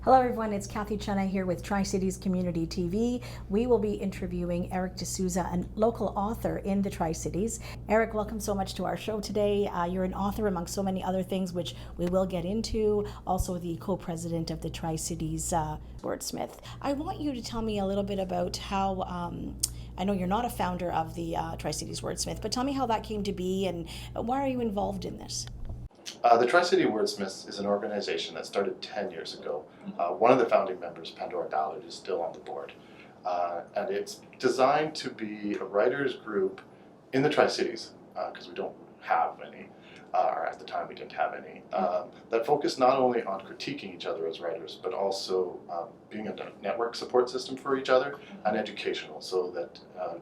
Hello everyone, it's Cathy Cena here with Tri-Cities Community TV. We will be interviewing Erik D'Souza, a local author in the Tri-Cities. Erik, welcome so much to our show today. You're an author among so many other things, which we will get into. Also the co-president of the Tri-Cities Wordsmiths. I want you to tell me a little bit about how, I know you're not a founder of the Tri-Cities Wordsmiths, but tell me how that came to be and why are you involved in this? The Tri-City Wordsmiths is an organization that started 10 years ago. One of the founding members, Pandora Ballard, is still on the board. And it's designed to be a writers group in the Tri-Cities, because we don't have any, or at the time we didn't have any, that focus not only on critiquing each other as writers, but also being a network support system for each other and educational, so that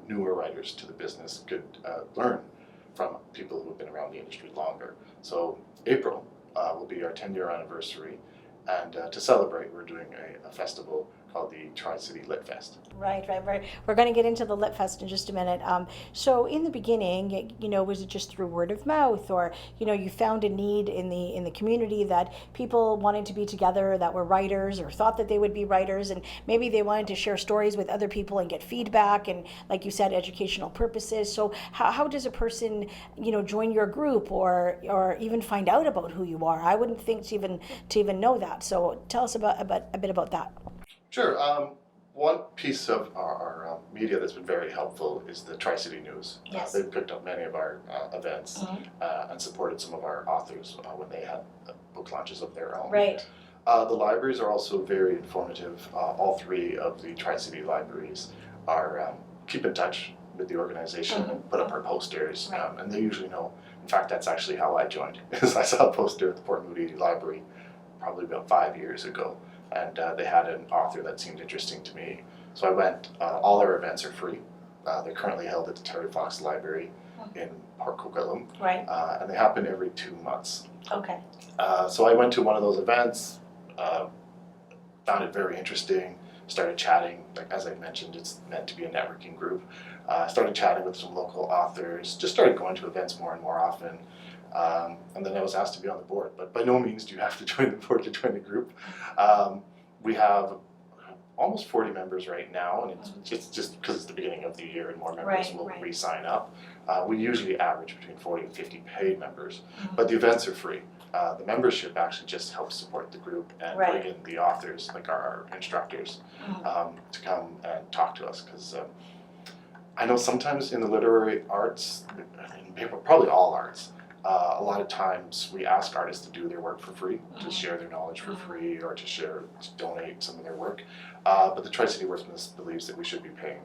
newer writers to the business could learn from people who have been around the industry longer. So April will be our 10-year anniversary, and to celebrate, we're doing a festival called the Tri-City Lit Fest. Right. We're going to get into the Lit Fest in just a minute. So in the beginning, was it just through word of mouth, or you found a need in the community that people wanted to be together that were writers or thought that they would be writers, and maybe they wanted to share stories with other people and get feedback and, like you said, educational purposes. So how does a person join your group or even find out about who you are? I wouldn't think to even know that. So tell us a bit about that. Sure. One piece of our media that's been very helpful is the Tri-City News. Yes. They've picked up many of our events and supported some of our authors when they had book launches of their own. Right. The libraries are also very informative. All three of the Tri-City libraries are keep in touch with the organization and put up our posters, and they usually know. In fact, that's actually how I joined, because I saw a poster at the Port Moody Library probably about 5 years ago. And they had an author that seemed interesting to me. So I went. All our events are free. They're currently held at the Terry Fox Library in Port Coquitlam. Right. And they happen every 2 months. Okay. So I went to one of those events, found it very interesting, started chatting. Like, as I mentioned, it's meant to be a networking group. Started chatting with some local authors, just started going to events more and more often. And then I was asked to be on the board, but by no means do you have to join the board to join the group. We have almost 40 members right now, and it's just because it's the beginning of the year and more members will re-sign up. We usually average between 40 and 50 paid members, but the events are free. The membership actually just helps support the group and bring in the authors, like our instructors, to come and talk to us, because I know sometimes in the literary arts, probably all arts, a lot of times we ask artists to do their work for free, to share their knowledge for free, or to donate some of their work. But the Tri-City Wordsmiths believes that we should be paying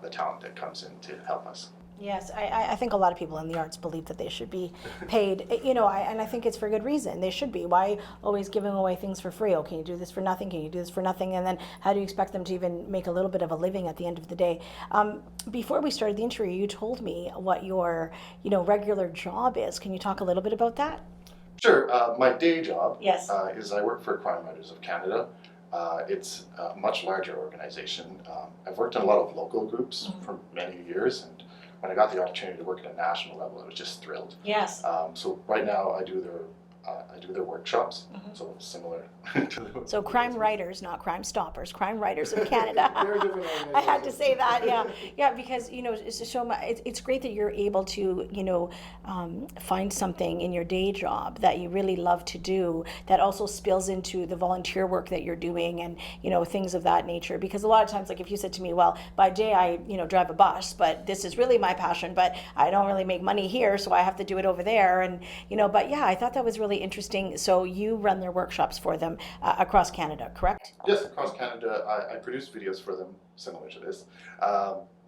the talent that comes in to help us. Yes, I think a lot of people in the arts believe that they should be paid, and I think it's for good reason. They should be. Why always giving away things for free? Oh, can you do this for nothing? Can you do this for nothing? And then how do you expect them to even make a little bit of a living at the end of the day? Before we started the interview, you told me what your regular job is. Can you talk a little bit about that? Sure. My day job Yes. Is I work for Crime Writers of Canada. It's a much larger organization. I've worked in a lot of local groups for many years, and when I got the opportunity to work at a national level, I was just thrilled. Yes. So right now I do their workshops, so similar to So Crime Writers, not Crime Stoppers, Crime Writers of Canada. Very different organization. I had to say that, yeah, because it's great that you're able to find something in your day job that you really love to do that also spills into the volunteer work that you're doing and things of that nature. Because a lot of times, like if you said to me, well, by day I drive a bus, but this is really my passion, but I don't really make money here, so I have to do it over there, and but yeah, I thought that was really interesting. So you run their workshops for them across Canada, correct? Yes, across Canada. I produce videos for them similar to this,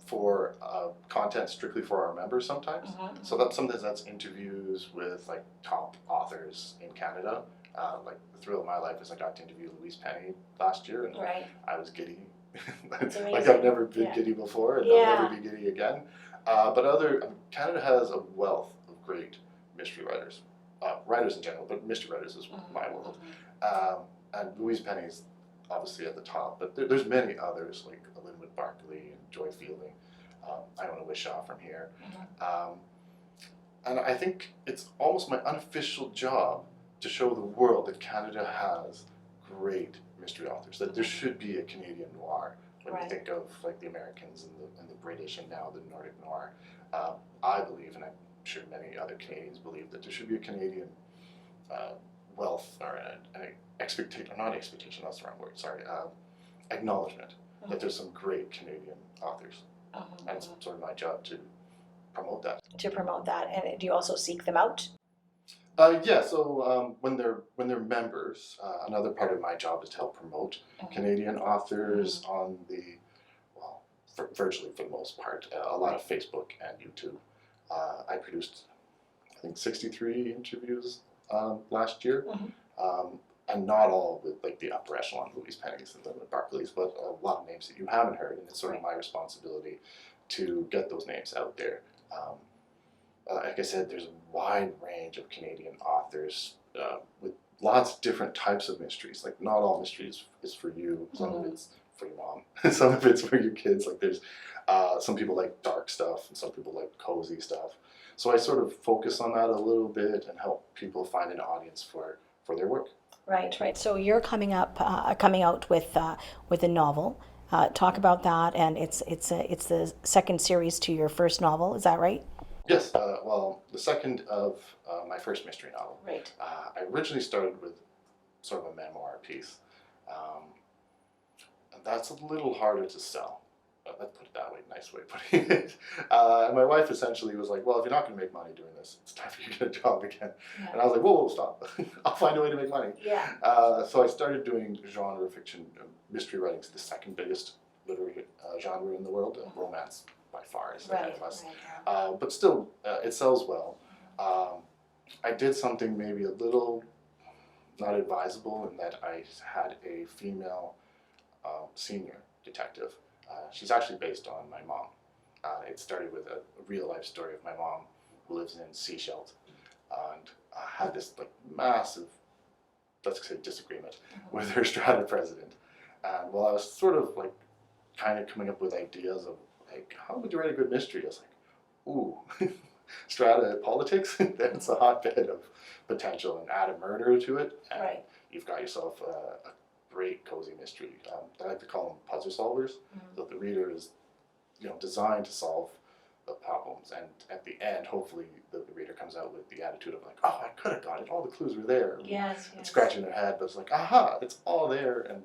for content strictly for our members sometimes. So sometimes that's interviews with like top authors in Canada. Like the thrill of my life is I got to interview Louise Penny last year, and I was giddy. Like I've never been giddy before, and I'll never be giddy again. But Canada has a wealth of great mystery writers. Writers in general, but mystery writers is my world. And Louise Penny's obviously at the top, but there's many others like Linwood Barkley and Joy Fielding. I own a Wishaw from here. And I think it's almost my unofficial job to show the world that Canada has great mystery authors, that there should be a Canadian noir. When you think of like the Americans and the British and now the Nordic noir, I believe, and I'm sure many other Canadians believe, that there should be a Canadian wealth or an expectation, or not expectation, that's the wrong word, sorry, acknowledgement that there's some great Canadian authors. And it's sort of my job to promote that. To promote that, and do you also seek them out? Yeah, so when they're members, another part of my job is to help promote Canadian authors on the, well, virtually for the most part, a lot of Facebook and YouTube. I produced, I think, 63 interviews last year, and not all with like the upper echelon Louise Pennies and the Barclays, but a lot of names that you haven't heard, and it's sort of my responsibility to get those names out there. Like I said, there's a wide range of Canadian authors with lots of different types of mysteries. Like, not all mysteries is for you. Some of it's for your mom. Some of it's for your kids. Like, there's some people like dark stuff, and some people like cozy stuff. So I sort of focus on that a little bit and help people find an audience for their work. Right. So you're coming out with a novel. Talk about that, and it's the second series to your first novel. Is that right? Yes, well, the second of my first mystery novel. Right. I originally started with sort of a memoir piece, and that's a little harder to sell. Let's put it that way, nice way of putting it. And my wife essentially was like, well, if you're not going to make money doing this, it's time for you to get a job again. Yeah. And I was like, whoa, stop. I'll find a way to make money. Yeah. So I started doing genre fiction, mystery writing is the second biggest literary genre in the world, romance by far is ahead of us. Right. But still, it sells well. I did something maybe a little not advisable in that I had a female senior detective. She's actually based on my mom. It started with a real life story of my mom who lives in Seychelles, and had this like massive, let's say, disagreement with her strata president. And while I was sort of like kind of coming up with ideas of like, how would you write a good mystery? I was like, ooh, strata politics, that's a hotbed of potential, and add a murder to it, and you've got yourself a great cozy mystery. I like to call them puzzle solvers. So the reader is, designed to solve the problems, and at the end, hopefully, the reader comes out with the attitude of like, oh, I could have got it. All the clues were there. Yes. Scratching their head, but it's like, aha, it's all there, and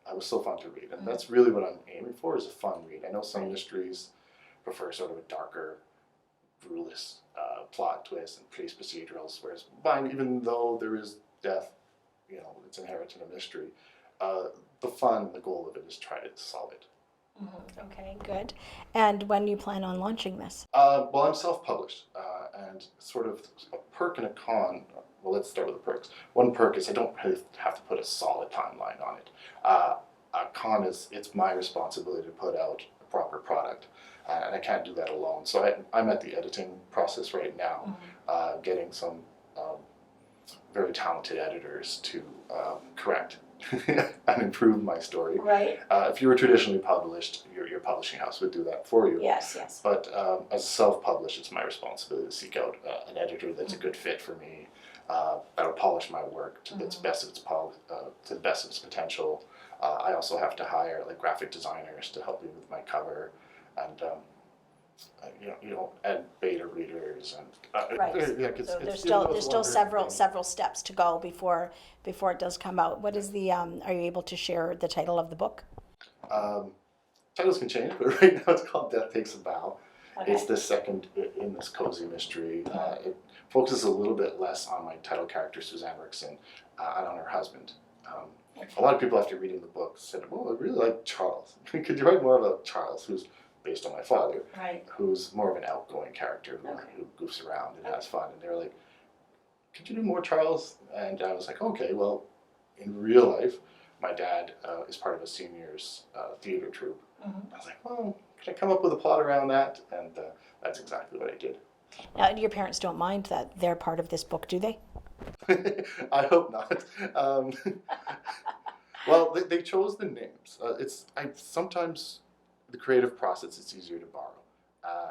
it was so fun to read. And that's really what I'm aiming for, is a fun read. I know some mysteries prefer sort of a darker, ruleless plot twist and police procedurals, whereas mine, even though there is death, it's inherent in a mystery, the fun, the goal of it is try to solve it. Okay, good. And when do you plan on launching this? Well, I'm self-published, and sort of a perk and a con. Well, let's start with the perks. One perk is I don't really have to put a solid timeline on it. A con is it's my responsibility to put out a proper product, and I can't do that alone. So I'm at the editing process right now, getting some very talented editors to correct and improve my story. Right. If you were traditionally published, your publishing house would do that for you. Yes. But as self-published, it's my responsibility to seek out an editor that's a good fit for me, that'll polish my work to the best of its potential. I also have to hire like graphic designers to help me with my cover, and and beta readers, and so there's still several steps to go before it does come out. What is the are you able to share the title of the book? Titles can change, but right now it's called Death Takes a Bow. Okay. It's the second in this cozy mystery. It focuses a little bit less on my title character, Suzanne Rickson, and on her husband. A lot of people after reading the book said, well, I really like Charles. Could you write more about Charles, who's based on my father, who's more of an outgoing character who goofs around and has fun. And they were like, could you do more Charles? And I was like, okay, well, in real life, my dad is part of a seniors theater troupe. I was like, well, could I come up with a plot around that? And that's exactly what I did. Now, your parents don't mind that they're part of this book, do they? I hope not. Well, they chose the names. Sometimes the creative process, it's easier to borrow.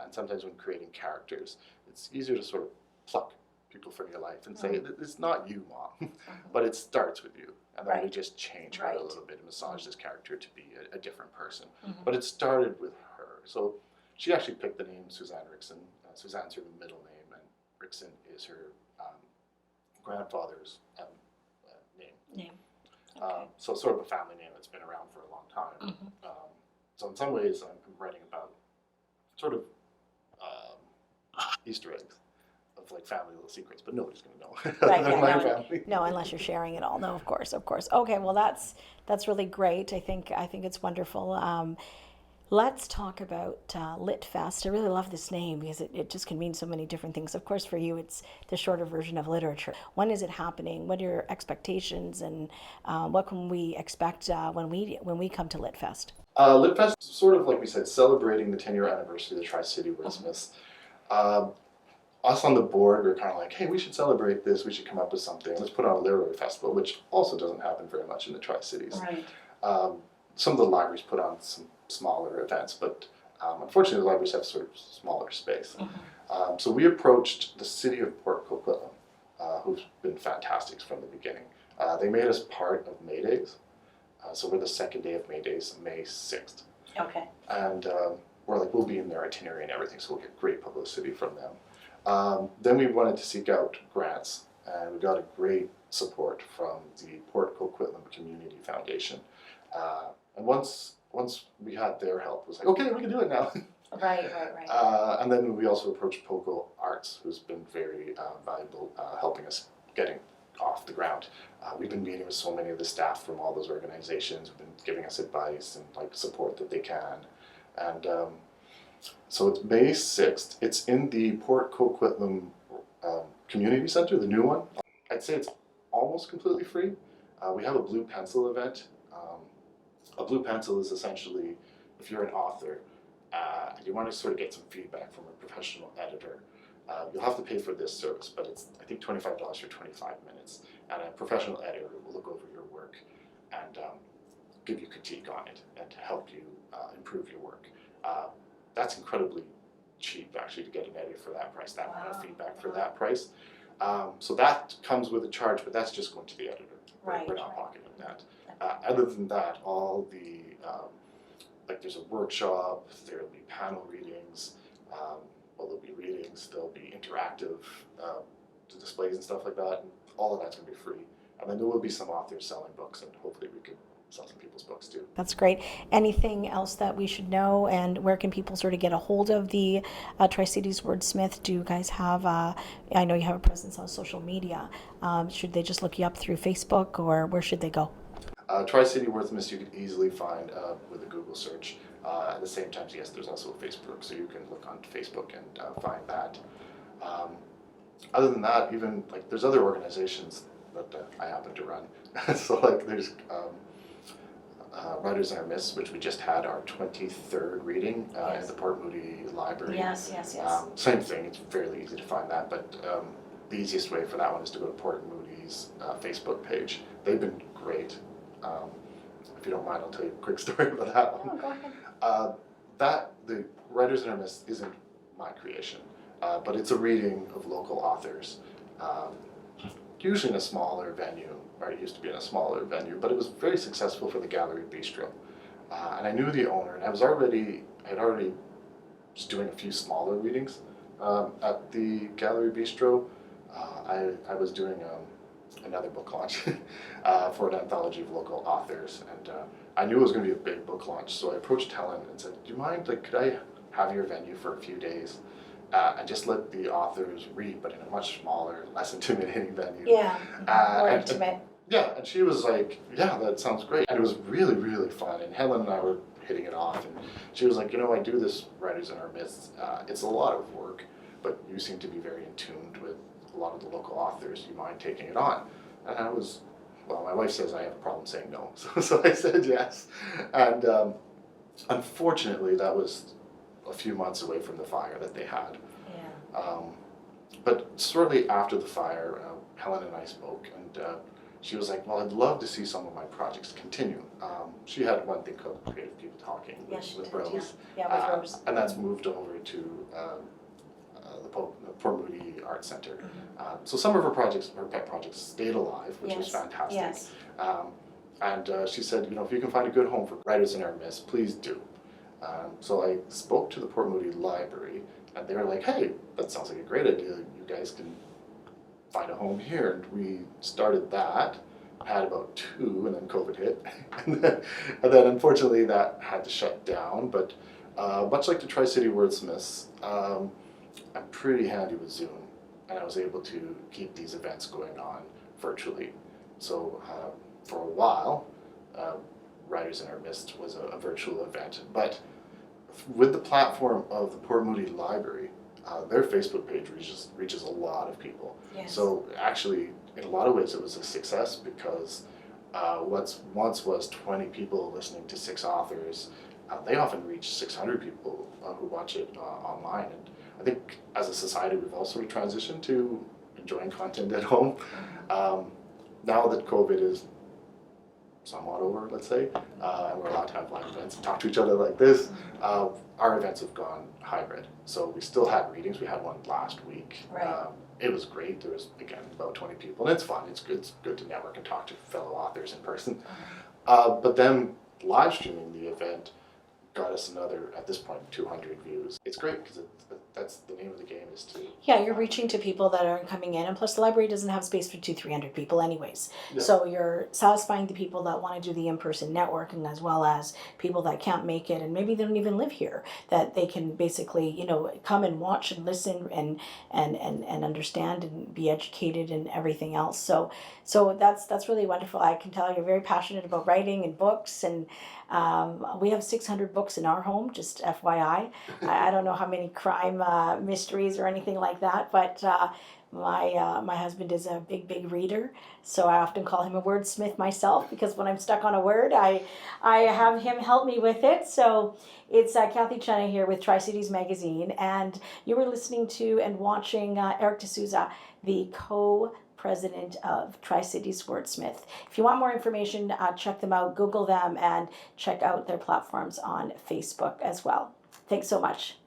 And sometimes when creating characters, it's easier to sort of pluck people from your life and say, it's not you, Mom, but it starts with you. And then we just change her a little bit and massage this character to be a different person. But it started with her. So she actually picked the name Suzanne Rickson. Suzanne's her middle name, and Rickson is her grandfather's name. Okay. So sort of a family name that's been around for a long time. So in some ways, I'm writing about sort of Easter eggs of like family little secrets, but nobody's going to know. My family. No, unless you're sharing it all. No, of course. Okay, well that's really great. I think it's wonderful. Let's talk about Lit Fest. I really love this name because it just can mean so many different things. Of course, for you, it's the shorter version of literature. When is it happening? What are your expectations, and what can we expect when we come to Lit Fest? Lit Fest, sort of like we said, celebrating the 10-year anniversary of the Tri-Cities Wordsmiths. Us on the board, we were kind of like, hey, we should celebrate this. We should come up with something. Let's put on a literary festival, which also doesn't happen very much in the Tri-Cities. Right. Some of the libraries put on some smaller events, but unfortunately the libraries have sort of smaller space. So we approached the city of Port Coquitlam, who've been fantastic from the beginning. They made us part of May Days. So we're the second day of May Days, May 6th. Okay. And we're like, we'll be in their itinerary and everything, so we'll get great publicity from them. Then we wanted to seek out grants, and we got a great support from the Port Coquitlam Community Foundation. And once we had their help, it was like, okay, we can do it now. Right. And then we also approached Poco Arts, who's been very valuable, helping us getting off the ground. We've been meeting with so many of the staff from all those organizations, who've been giving us advice and like support that they can. And so it's May 6th. It's in the Port Coquitlam Community Center, the new one. I'd say it's almost completely free. We have a blue pencil event. A blue pencil is essentially, if you're an author and you want to sort of get some feedback from a professional editor, you'll have to pay for this service, but it's, I think, $25 for 25 minutes. And a professional editor will look over your work and give you critique on it and to help you improve your work. That's incredibly cheap, actually, to get an editor for that price, that amount of feedback for that price. So that comes with a charge, but that's just going to the editor. We're not pocketing that. Other than that, all the, like there's a workshop, there'll be panel readings, there'll be readings, there'll be interactive displays and stuff like that, and all of that's going to be free. And then there will be some authors selling books, and hopefully we could sell some people's books too. That's great. Anything else that we should know, and where can people sort of get a hold of the Tri-Cities Wordsmith? Do you guys have, I know you have a presence on social media. Should they just look you up through Facebook, or where should they go? Tri-Cities Wordsmiths you could easily find with a Google search. At the same time, yes, there's also Facebook, so you can look on Facebook and find that. Other than that, even like there's other organizations that I happen to run. So like there's Writers in Our Midst, which we just had our 23rd reading at the Port Moody Library. Yes. Same thing, it's fairly easy to find that, but the easiest way for that one is to go to Port Moody's Facebook page. They've been great. If you don't mind, I'll tell you a quick story about that one. Go ahead. The Writers in Our Midst isn't my creation, but it's a reading of local authors, usually in a smaller venue, or it used to be in a smaller venue, but it was very successful for the Gallery Bistro. And I knew the owner, and I had already was doing a few smaller readings at the Gallery Bistro. I was doing another book launch for an anthology of local authors, and I knew it was going to be a big book launch, so I approached Helen and said, do you mind, like, could I have your venue for a few days and just let the authors read, but in a much smaller, less intimidating venue? Yeah, more intimate. And she was like, yeah, that sounds great. And it was really, really fun, and Helen and I were hitting it off, and she was like, you know, I do this Writers in Our Midst. It's a lot of work, but you seem to be very in tune with a lot of the local authors. Do you mind taking it on? And I was, well, my wife says I have a problem saying no, so I said yes. And unfortunately, that was a few months away from the fire that they had. Yeah. But shortly after the fire, Helen and I spoke, and she was like, well, I'd love to see some of my projects continue. She had one thing called Creative People Talking with Rose. Yeah, with Rose. And that's moved over to the Port Moody Art Center. So some of her projects, her pet projects, stayed alive, which was fantastic. Yes. And she said, if you can find a good home for writers in our midst, please do. So I spoke to the Port Moody Library, and they were like, hey, that sounds like a great idea. You guys can find a home here. And we started that, had about 2, and then COVID hit. and then unfortunately that had to shut down. But much like the Tri-Cities Wordsmiths, I'm pretty handy with Zoom, and I was able to keep these events going on virtually. So for a while, Writers in Our Midst was a virtual event. But with the platform of the Port Moody Library, their Facebook page reaches a lot of people. Yes. So actually, in a lot of ways, it was a success because what once was 20 people listening to 6 authors, they often reach 600 people who watch it online. And I think as a society, we've all sort of transitioned to enjoying content at home. Now that COVID is somewhat over, let's say, and we're allowed to have live events and talk to each other like this, our events have gone hybrid. So we still had readings. We had one last week. Right. It was great. There was, again, about 20 people, and it's fun. It's good to network and talk to fellow authors in person. But then live streaming the event got us another, at this point, 200 views. It's great because that's the name of the game, is to... Yeah, you're reaching to people that aren't coming in, and plus the library doesn't have space for 200-300 people anyways. Yeah. So you're satisfying the people that want to do the in-person networking, as well as people that can't make it, and maybe they don't even live here, that they can basically, come and watch and listen and understand and be educated and everything else. So that's really wonderful. I can tell you're very passionate about writing and books, and we have 600 books in our home, just FYI. I don't know how many crime mysteries or anything like that, but my husband is a big reader, so I often call him a wordsmith myself, because when I'm stuck on a word, I have him help me with it. So it's Cathy Cena here with Tri-Cities Magazine, and you were listening to and watching Erik D'Souza, the co-president of Tri-Cities Wordsmith. If you want more information, check them out, Google them, and check out their platforms on Facebook as well. Thanks so much.